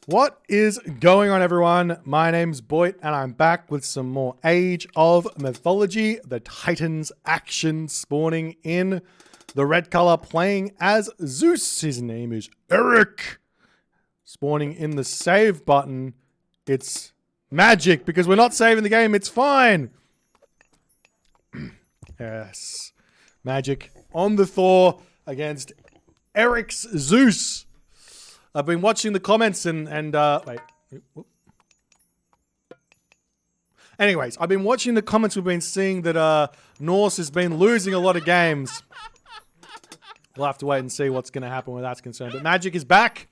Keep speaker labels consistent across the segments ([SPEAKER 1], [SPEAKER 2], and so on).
[SPEAKER 1] What is going on, everyone? My name's Boit, and I'm back with some more Age of Mythology. The Titans action spawning in the red color, playing as Zeus. His name is Eric. Spawning in the save button. It's magic because we're not saving the game. It's fine. Yes. Magic on the Thor against Eric's Zeus. I've been watching the comments and wait. Anyways, I've been watching the comments. We've been seeing that Norse has been losing a lot of games. We'll have to wait and see what's going to happen where that's concerned. But Magic is back.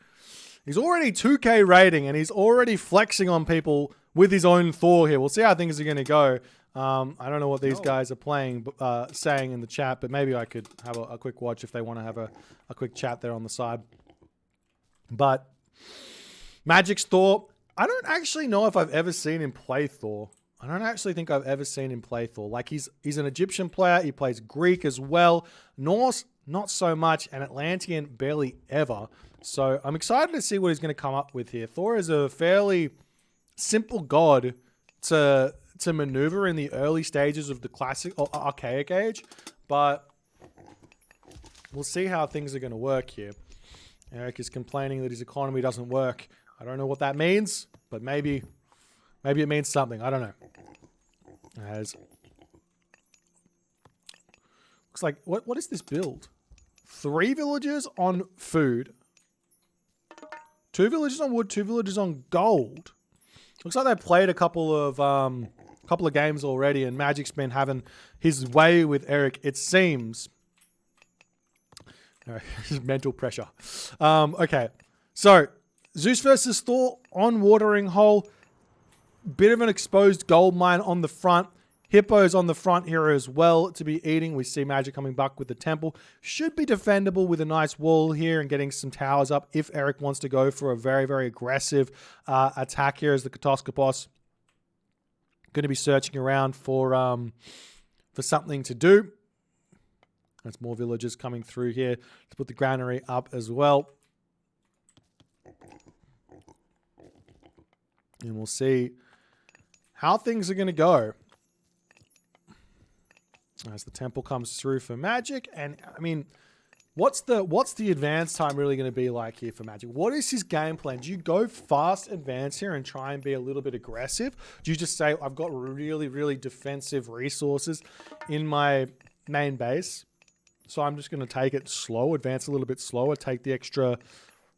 [SPEAKER 1] He's already 2k rating and he's already flexing on people with his own Thor here. We'll see how things are going to go. I don't know what these guys are playing, saying in the chat, but maybe I could have a quick watch if they want to have a quick chat there on the side. But Magic's Thor, I don't actually know if I've ever seen him play Thor. I don't actually think I've ever seen him play Thor. Like, he's an Egyptian player. He plays Greek as well. Norse, not so much. And Atlantean, barely ever. So I'm excited to see what he's going to come up with here. Thor is a fairly simple god to maneuver in the early stages of the classic or archaic age. But we'll see how things are going to work here. Eric is complaining that his economy doesn't work. I don't know what that means, but maybe it means something. I don't know. Looks like, what is this build? 3 villagers on food. 2 villagers on wood, 2 villagers on gold. Looks like they played a couple of games already, and Magic's been having his way with Eric, it seems. Mental pressure. Okay, so Zeus versus Thor on watering hole. Bit of an exposed gold mine on the front. Hippos on the front here as well to be eating. We see Magic coming back with the temple. Should be defendable with a nice wall here and getting some towers up if Eric wants to go for a very, very aggressive attack here as the Katoskopos. Going to be searching around for something to do. There's more villagers coming through here to put the granary up as well. And we'll see how things are going to go as the temple comes through for Magic. And I mean, what's the advance time really going to be like here for Magic? What is his game plan? Do you go fast advance here and try and be a little bit aggressive? Do you just say, I've got really, really defensive resources in my main base, so I'm just going to take it slow, advance a little bit slower, take the extra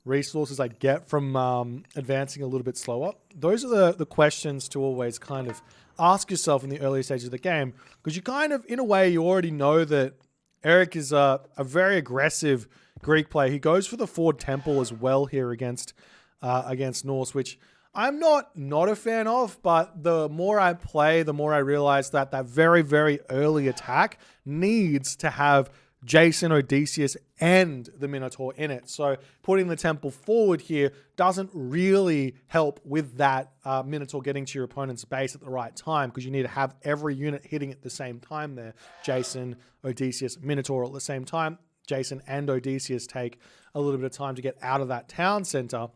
[SPEAKER 1] resources I get from advancing a little bit slower? Those are the questions to always kind of ask yourself in the early stages of the game, because you kind of, in a way, you already know that Eric is a very aggressive Greek player. He goes for the Ford Temple as well here against Norse, which I'm not a fan of, but the more I play, the more I realize that that very, very early attack needs to have Jason, Odysseus, and the Minotaur in it. So putting the temple forward here doesn't really help with that Minotaur getting to your opponent's base at the right time, because you need to have every unit hitting at the same time there. Jason, Odysseus, Minotaur at the same time. Jason and Odysseus take a little bit of time to get out of that town center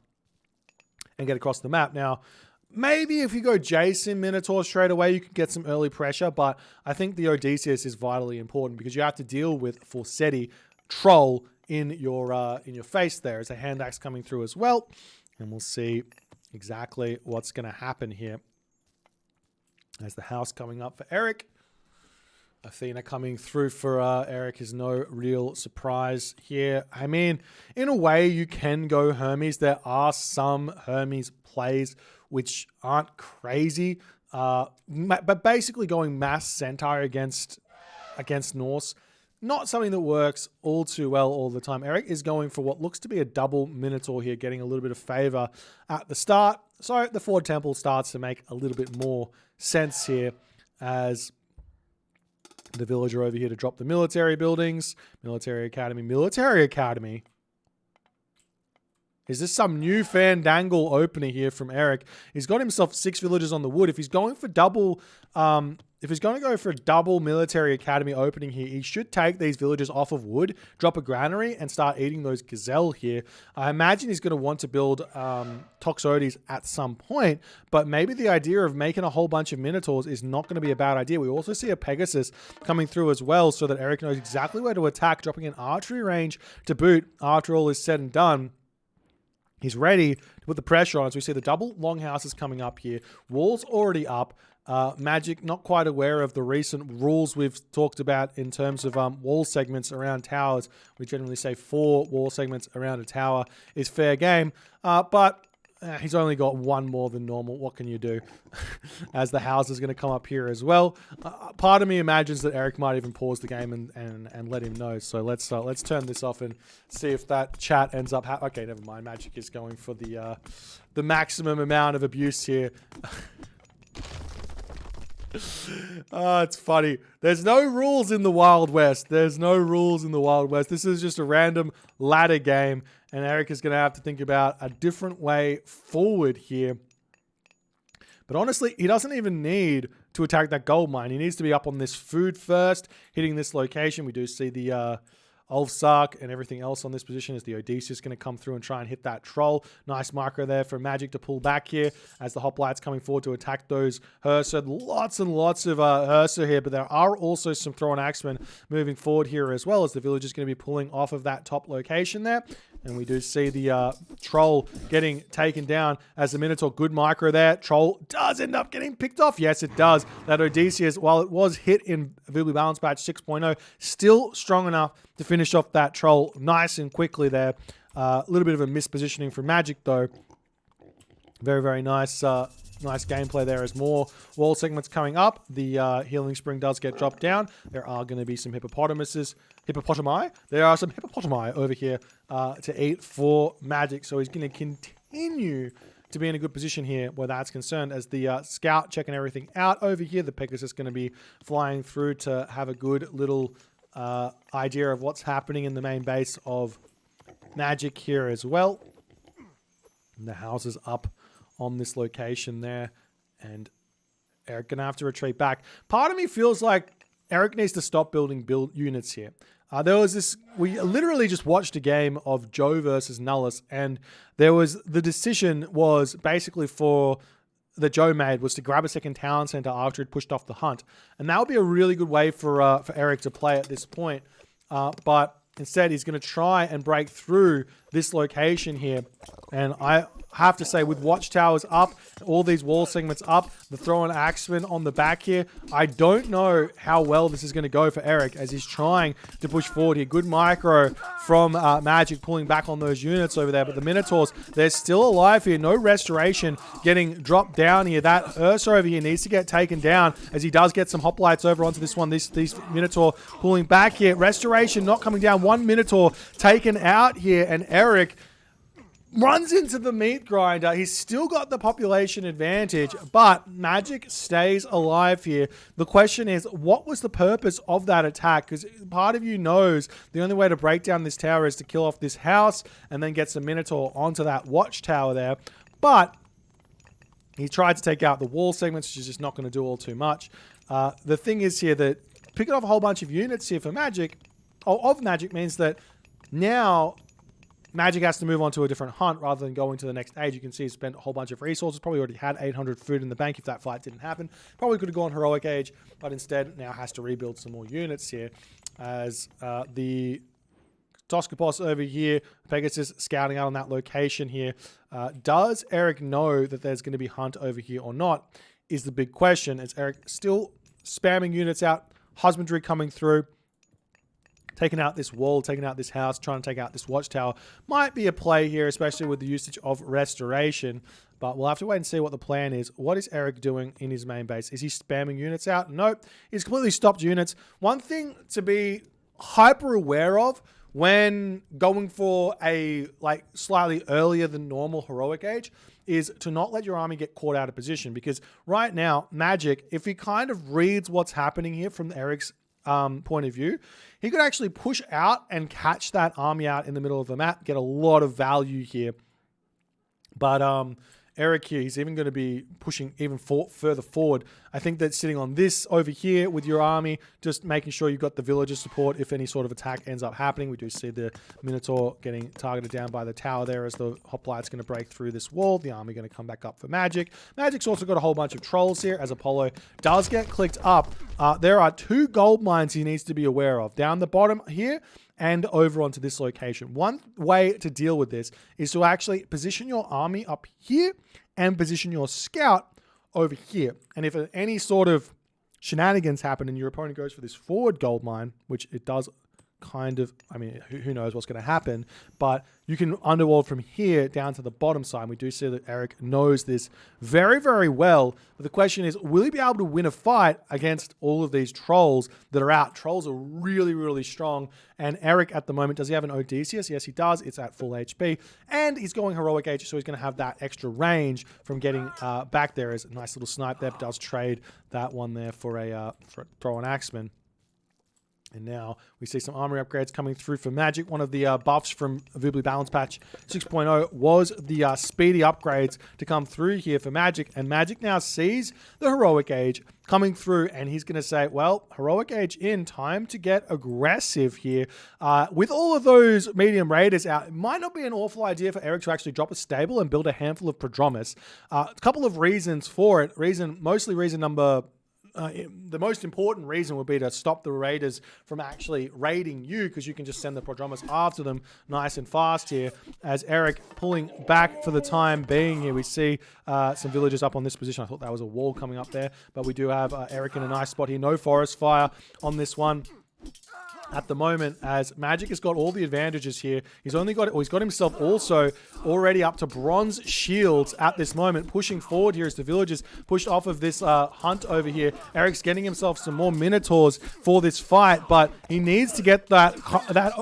[SPEAKER 1] and get across the map. Now, maybe if you go Jason, Minotaur straight away, you could get some early pressure, but I think the Odysseus is vitally important because you have to deal with Forseti troll in your face there as a hand axe coming through as well. And we'll see exactly what's going to happen here. As the house coming up for Eric. Athena coming through for Eric is no real surprise here. I mean, in a way, you can go Hermes. There are some Hermes plays which aren't crazy. But basically going mass Centaur against Norse, not something that works all too well all the time. Eric is going for what looks to be a double Minotaur here, getting a little bit of favor at the start. So the Ford Temple starts to make a little bit more sense here as the villager over here to drop the military buildings. Military Academy. Is this some new fandangle opener here from Eric? He's got himself 6 villagers on the wood. If he's going for double if he's going to go for a double military academy opening here, he should take these villagers off of wood, drop a granary, and start eating those gazelle here. I imagine he's going to want to build Toxotes at some point, but maybe the idea of making a whole bunch of Minotaurs is not going to be a bad idea. We also see a Pegasus coming through as well, so that Eric knows exactly where to attack, dropping an archery range to boot after all is said and done. He's ready to put the pressure on. So we see the double longhouses coming up here. Walls already up. Magic, not quite aware of the recent rules we've talked about in terms of wall segments around towers. We generally say 4 wall segments around a tower is fair game, but he's only got 1 more than normal. What can you do? As the house is going to come up here as well. Part of me imagines that Eric might even pause the game and let him know. So let's turn this off and see if that chat ends up. Okay, never mind. Magic is going for the maximum amount of abuse here. It's funny. There's no rules in the Wild West. There's no rules in the Wild West. This is just a random ladder game, and Eric is going to have to think about a different way forward here. But honestly, he doesn't even need to attack that gold mine. He needs to be up on this food first, hitting this location. We do see the Ulfsark and everything else on this position as the Odysseus going to come through and try and hit that troll. Nice micro there for Magic to pull back here as the hoplites coming forward to attack those Hersa. Lots and lots of Hersa here, but there are also some thrown axemen moving forward here as well as the village is going to be pulling off of that top location there. And we do see the troll getting taken down as the Minotaur. Good micro there. Troll does end up getting picked off. Yes, it does. That Odysseus, while it was hit in Availability Balance Patch 6.0, still strong enough to finish off that troll nice and quickly there. A little bit of a mispositioning from Magic, though. Very, very nice. Nice gameplay there as more wall segments coming up. The healing spring does get dropped down. There are going to be some hippopotami. There are some hippopotami over here to eat for Magic. So he's going to continue to be in a good position here where that's concerned as the scout checking everything out over here. The Pegasus is going to be flying through to have a good little idea of what's happening in the main base of Magic here as well. And the house is up on this location there, and Eric gonna have to retreat back. Part of me feels like Eric needs to stop building units here. There was this, we literally just watched a game of Joe versus Nullus, and the decision was basically that Joe made was to grab a second town center after he'd pushed off the hunt. And that would be a really good way for Eric to play at this point. But instead, he's going to try and break through this location here. And I have to say, with watchtowers up, all these wall segments up, the throwing axemen on the back here, I don't know how well this is going to go for Eric as he's trying to push forward here. Good micro from Magic pulling back on those units over there. But the Minotaurs, they're still alive here. No restoration getting dropped down here. That Ursa over here needs to get taken down as he does get some hoplites over onto this one. These Minotaur pulling back here. Restoration not coming down. One Minotaur taken out here, and Eric runs into the meat grinder. He's still got the population advantage, but Magic stays alive here. The question is, what was the purpose of that attack? Because part of you knows the only way to break down this tower is to kill off this house and then get some Minotaur onto that watchtower there. But he tried to take out the wall segments, which is just not going to do all too much. The thing is here that picking off a whole bunch of units here for Magic, of Magic, means that now Magic has to move on to a different hunt rather than going to the next age. You can see he spent a whole bunch of resources. Probably already had 800 food in the bank if that fight didn't happen. Probably could have gone Heroic Age, but instead now has to rebuild some more units here as the Toskopos over here, Pegasus scouting out on that location here. Does Eric know that there's going to be hunt over here or not is the big question. Is Eric still spamming units out? Husbandry coming through. Taking out this wall, taking out this house, trying to take out this watchtower might be a play here, especially with the usage of restoration. But we'll have to wait and see what the plan is. What is Eric doing in his main base? Is he spamming units out? Nope. He's completely stopped units. One thing to be hyper aware of when going for a slightly earlier than normal heroic age is to not let your army get caught out of position. Because right now, Magic, if he kind of reads what's happening here from Eric's point of view, he could actually push out and catch that army out in the middle of the map, get a lot of value here. But Eric here, he's even going to be pushing even further forward. I think that sitting on this over here with your army, just making sure you've got the villager support if any sort of attack ends up happening. We do see the Minotaur getting targeted down by the tower there as the hoplite's going to break through this wall. The army going to come back up for Magic. Magic's also got a whole bunch of trolls here as Apollo does get clicked up. There are 2 gold mines he needs to be aware of. Down the bottom here, and over onto this location. One way to deal with this is to actually position your army up here and position your scout over here. And if any sort of shenanigans happen and your opponent goes for this forward gold mine, which it does kind of, I mean, who knows what's going to happen, but you can underworld from here down to the bottom side. We do see that Eric knows this very, very well. But the question is, will he be able to win a fight against all of these trolls that are out? Trolls are really, really strong. And Eric at the moment, does he have an Odysseus? Yes, he does. It's at full HP. And he's going Heroic Age, so he's going to have that extra range from getting back there. As a nice little snipe there, but does trade that one there for a throw an axeman. And now we see some armory upgrades coming through for Magic. One of the buffs from Vibly Balance Patch 6.0 was the speedy upgrades to come through here for Magic. And Magic now sees the Heroic Age coming through, and he's going to say, well, Heroic Age in, time to get aggressive here. With all of those medium raiders out, it might not be an awful idea for Eric to actually drop a stable and build a handful of Prodromus. A couple of reasons for it. Mostly reason number... the most important reason would be to stop the raiders from actually raiding you, because you can just send the Prodromus after them nice and fast here. As Eric pulling back for the time being here, we see some villagers up on this position. I thought that was a wall coming up there, but we do have Eric in a nice spot here. No forest fire on this one at the moment, as Magic has got all the advantages here. He's got himself also already up to bronze shields at this moment, pushing forward here as the villagers pushed off of this hunt over here. Eric's getting himself some more Minotaurs for this fight, but he needs to get that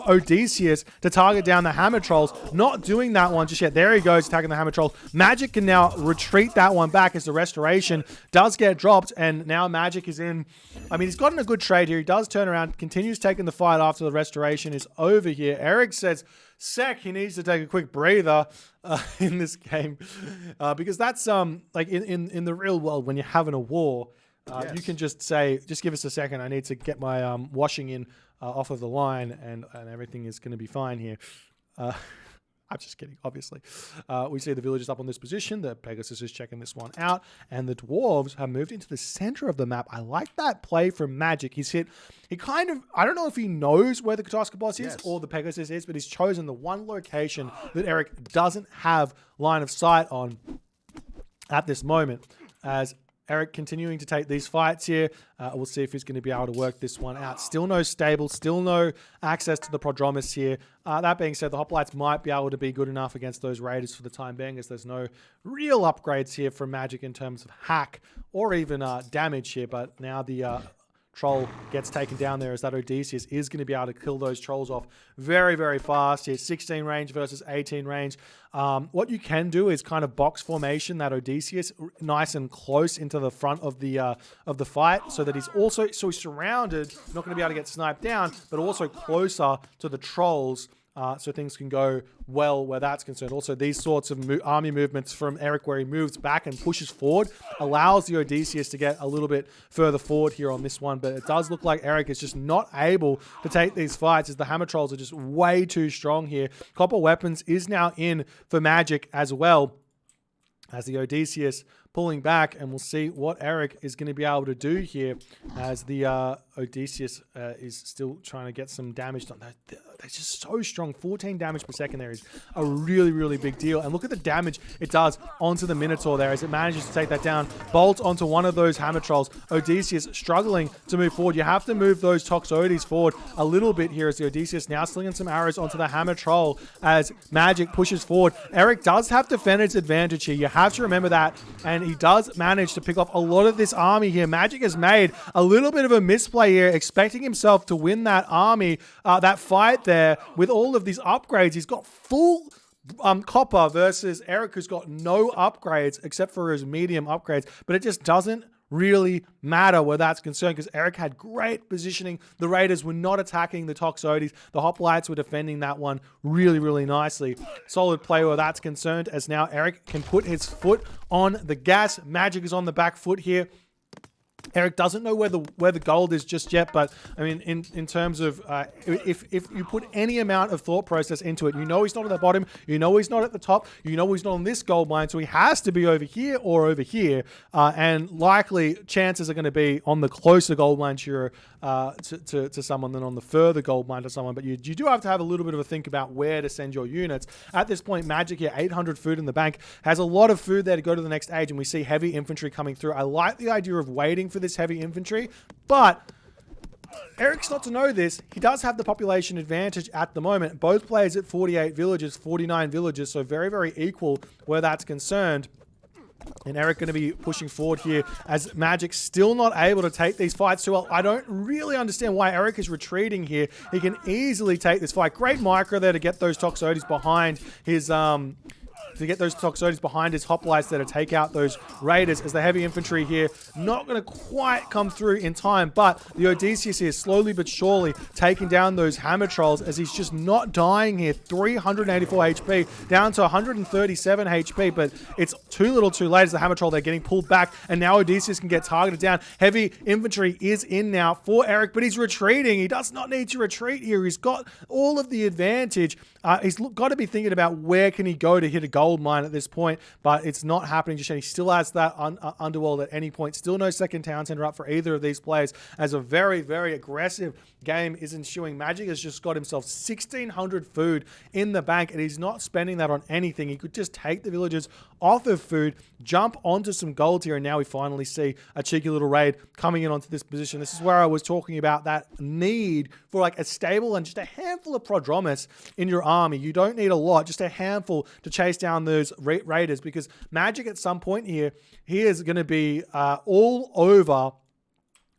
[SPEAKER 1] Odysseus to target down the Hammer Trolls. Not doing that one just yet. There he goes, attacking the Hammer Trolls. Magic can now retreat that one back as the Restoration does get dropped, and now Magic is in. I mean, he's gotten a good trade here. He does turn around, continues taking the fight after the Restoration is over here. Eric says he needs to take a quick breather in this game, because that's like in the real world, when you're having a war, yes, you can just say, just give us a second, I need to get my washing in off of the line, and everything is going to be fine here. I'm just kidding, obviously. We see the villagers up on this position. The Pegasus is checking this one out. And the dwarves have moved into the center of the map. I like that play from Magic. He kind of, I don't know if he knows where the Katoskopos is or the Pegasus is, but he's chosen the one location that Eric doesn't have line of sight on at this moment. As Eric continuing to take these fights here. We'll see if he's going to be able to work this one out. Still no stable, still no access to the Prodromus here. That being said, the Hoplites might be able to be good enough against those raiders for the time being, as there's no real upgrades here from Magic in terms of hack or even damage here. But now the Troll gets taken down there, as that Odysseus is going to be able to kill those trolls off very, very fast here. 16 range versus 18 range. What you can do is kind of box formation that Odysseus nice and close into the front of the fight, so that he's surrounded, not going to be able to get sniped down, but also closer to the trolls. So things can go well where that's concerned. Also, these sorts of army movements from Eric, where he moves back and pushes forward, allows the Odysseus to get a little bit further forward here on this one. But it does look like Eric is just not able to take these fights, as the Hammer Trolls are just way too strong here. Copper Weapons is now in for Magic as well, as the Odysseus pulling back, and we'll see what Eric is going to be able to do here, as the Odysseus is still trying to get some damage done. They're just so strong. 14 damage per second there is a really, really big deal. And look at the damage it does onto the Minotaur there, as it manages to take that down. Bolt onto one of those Hammer Trolls. Odysseus struggling to move forward. You have to move those Toxotes forward a little bit here, as the Odysseus now slinging some arrows onto the Hammer Troll as Magic pushes forward. Eric does have defender's advantage here. You have to remember that. And he does manage to pick off a lot of this army here. Magic has made a little bit of a misplay here, expecting himself to win that army, that fight there with all of these upgrades. He's got full copper versus Eric, who's got no upgrades except for his medium upgrades, but it just doesn't really matter where that's concerned, because Eric had great positioning. The Raiders were not attacking the Toxotes. The Hoplites were defending that one really, really nicely. Solid play where that's concerned, as now Eric can put his foot on the gas. Magic is on the back foot here. Eric doesn't know where the gold is just yet, but I mean, in terms of if you put any amount of thought process into it, you know he's not at the bottom, you know he's not at the top, you know he's not on this gold mine, so he has to be over here or over here, and likely chances are going to be on the closer gold mine to someone than on the further gold mine to someone. But you do have to have a little bit of a think about where to send your units. At this point, Magic here, 800 food in the bank, has a lot of food there to go to the next age, and we see heavy infantry coming through. I like the idea of waiting for this heavy infantry, but Eric's not to know this. He does have the population advantage at the moment. Both players at 48 villages, 49 villages, so very, very equal where that's concerned. And Eric going to be pushing forward here as Magic still not able to take these fights too well. I don't really understand why Eric is retreating here. He can easily take this fight. Great micro there to get those Toxotes behind his hoplites there to take out those Raiders, as the heavy infantry here not going to quite come through in time, but the Odysseus here slowly but surely taking down those hammer trolls, as he's just not dying here. 384 HP down to 137 HP, but it's too little too late as the hammer troll they're getting pulled back, and now Odysseus can get targeted down. Heavy infantry is in now for Eric, but he's retreating. He does not need to retreat here. He's got all of the advantage. He's got to be thinking about where can he go to hit a gold mine at this point, but it's not happening just yet. He still has that underworld at any point. Still no second town center up for either of these players, as a very, very aggressive game is ensuing. Magic has just got himself 1,600 food in the bank, and he's not spending that on anything. He could just take the villagers off of food, jump onto some gold here, and now we finally see a cheeky little raid coming in onto this position. This is where I was talking about that need for like a stable and just a handful of prodromus in your army. You don't need a lot, just a handful to chase down those raiders, because Magic at some point here, he is going to be all over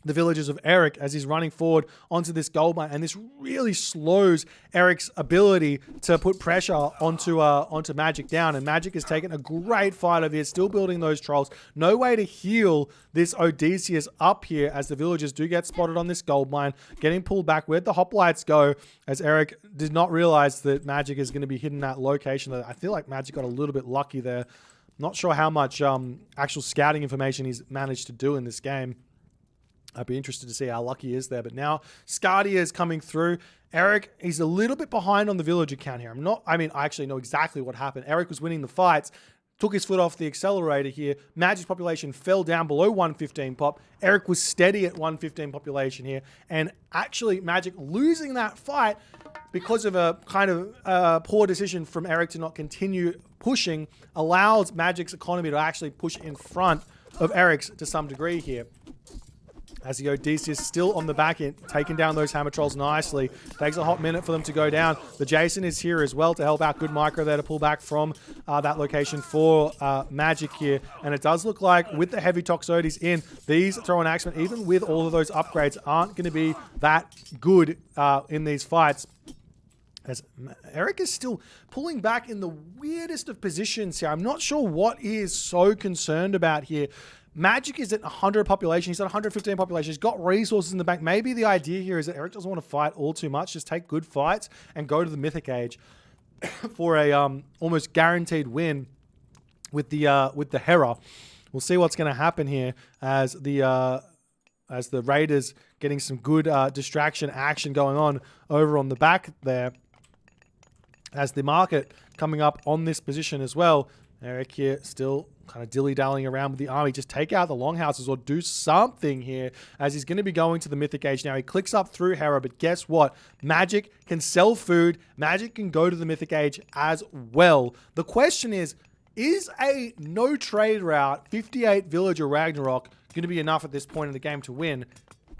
[SPEAKER 1] the villages of Eric as he's running forward onto this gold mine, and this really slows Eric's ability to put pressure onto Magic down. And Magic has taken a great fight over here, still building those trolls. No way to heal this Odysseus up here, as the villagers do get spotted on this gold mine, getting pulled back. Where'd the hoplites go? As Eric did not realize that Magic is going to be hitting that location. I feel like Magic got a little bit lucky there. Not sure how much actual scouting information he's managed to do in this game. I'd be interested to see how lucky he is there. But now Scardia is coming through. Eric, he's a little bit behind on the villager count here. I actually know exactly what happened. Eric was winning the fights, took his foot off the accelerator here. Magic's population fell down below 115 pop. Eric was steady at 115 population here. And actually Magic losing that fight because of a kind of poor decision from Eric to not continue pushing allows Magic's economy to actually push in front of Eric's to some degree here. As the Odysseus still on the back end, taking down those hammer trolls nicely. Takes a hot minute for them to go down. The Jason is here as well to help out. Good micro there to pull back from that location for Magic here. And it does look like with the heavy Toxotes in, these throw and axemen, even with all of those upgrades, aren't going to be that good in these fights. As Eric is still pulling back in the weirdest of positions here. I'm not sure what he is so concerned about here. Magic is at 100 population. He's at 115 population. He's got resources in the bank. Maybe the idea here is that Eric doesn't want to fight all too much. Just take good fights and go to the Mythic Age for a almost guaranteed win with the Hera. We'll see what's going to happen here as the Raiders getting some good distraction action going on over on the back there. As the market coming up on this position as well. Eric here still kind of dilly-dallying around with the army. Just take out the longhouses or do something here, as he's going to be going to the Mythic Age now. He clicks up through Hera, but guess what? Magic can sell food. Magic can go to the Mythic Age as well. The question is a no-trade route, 58 Villager Ragnarok, going to be enough at this point in the game to win?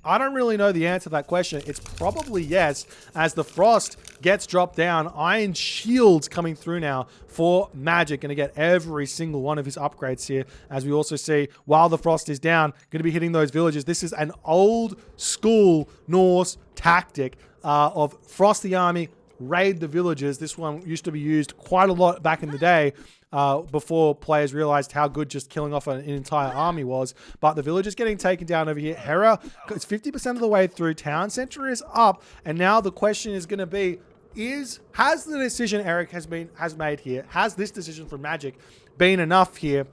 [SPEAKER 1] I don't really know the answer to that question. It's probably yes, as the Frost gets dropped down. Iron Shields coming through now for Magic. Going to get every single one of his upgrades here. As we also see, while the Frost is down, going to be hitting those villages. This is an old school Norse tactic of Frost the army, raid the villages. This one used to be used quite a lot back in the day. before players realized how good just killing off an entire army was. But the village is getting taken down over here. Hera is 50% of the way through. Town center is up. And now the question is going to be, has the decision Eric has made here, has this decision from Magic been enough here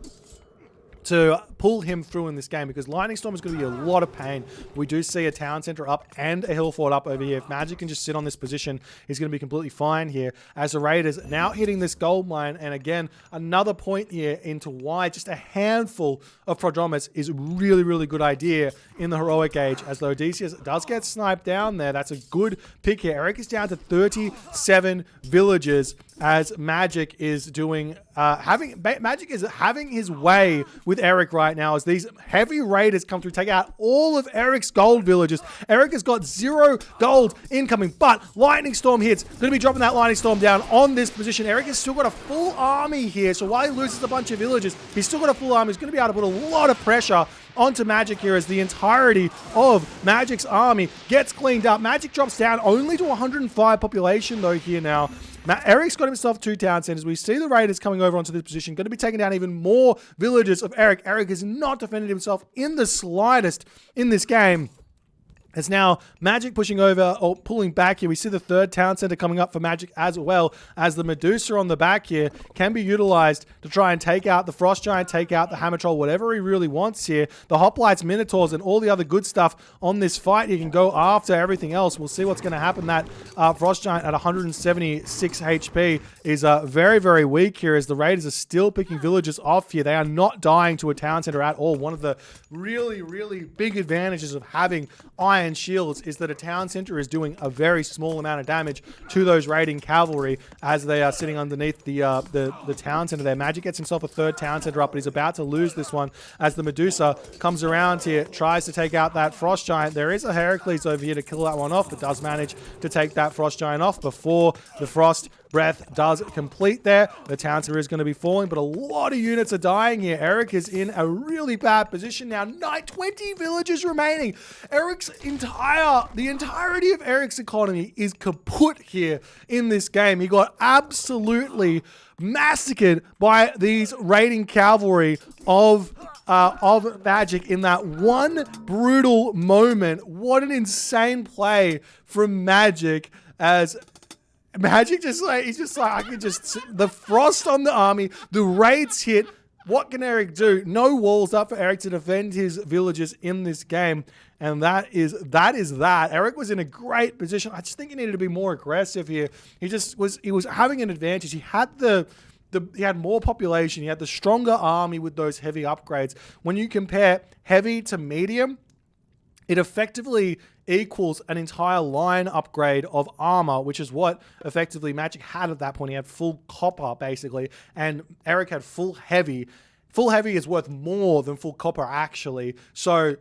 [SPEAKER 1] to pull him through in this game? Because Lightning Storm is going to be a lot of pain. We do see a town center up and a hill fort up over here. If Magic can just sit on this position, he's going to be completely fine here. As the Raiders now hitting this gold mine, and again, another point here into why just a handful of Prodromus is a really, really good idea in the heroic age. As though Odysseus does get sniped down there, that's a good pick here. Eric is down to 37 villages as Magic is doing, Magic is having his way with Eric right now as these heavy raiders come through, take out all of Eric's gold villages. Eric has got 0 gold incoming, but Lightning Storm hits. Going to be dropping that Lightning Storm down on this position. Eric has still got a full army here, so while he loses a bunch of villages, he's still got a full army. He's going to be able to put a lot of pressure onto Magic here as the entirety of Magic's army gets cleaned up. Magic drops down only to 105 population though here now. Eric's got himself 2 town centers. We see the Raiders coming over onto this position, going to be taking down even more villages of Eric. Eric has not defended himself in the slightest in this game. It's now Magic pushing over or pulling back here. We see the 3rd town center coming up for Magic as well, as the Medusa on the back here can be utilized to try and take out the Frost Giant, take out the Hammer Troll, whatever he really wants here. The Hoplites, Minotaurs, and all the other good stuff on this fight. He can go after everything else. We'll see what's going to happen. That Frost Giant at 176 HP is very, very weak here as the Raiders are still picking villages off here. They are not dying to a town center at all. One of the really, really big advantages of having Iron Shields is that a town center is doing a very small amount of damage to those raiding cavalry as they are sitting underneath the town center there. Magic gets himself a 3rd town center up, but he's about to lose this one as the Medusa comes around here, tries to take out that Frost Giant. There is a Heracles over here to kill that one off, but does manage to take that Frost Giant off before the Frost Breath does complete there. The town center is going to be falling, but a lot of units are dying here. Eric is in a really bad position now. 20 villages remaining. The entirety of Eric's economy is kaput here in this game. He got absolutely massacred by these raiding cavalry of Magic in that one brutal moment. What an insane play from Magic as Magic he's just like, I can just, the frost on the army, the raids hit. What can Eric do? No walls up for Eric to defend his villages in this game. And that is that. Eric was in a great position. I just think he needed to be more aggressive here. He was having an advantage. He had he had more population. He had the stronger army with those heavy upgrades. When you compare heavy to medium, it effectively equals an entire line upgrade of armor, which is what effectively Magic had at that point. He had full copper, basically, and Eric had full heavy. Full heavy is worth more than full copper, actually. So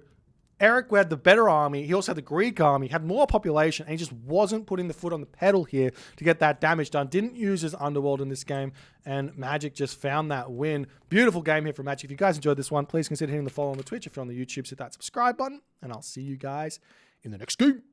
[SPEAKER 1] Eric had the better army. He also had the Greek army, had more population, and he just wasn't putting the foot on the pedal here to get that damage done. Didn't use his Underworld in this game, and Magic just found that win. Beautiful game here from Magic. If you guys enjoyed this one, please consider hitting the follow on the Twitch. If you're on the YouTube, hit that subscribe button, and I'll see you guys in the next game.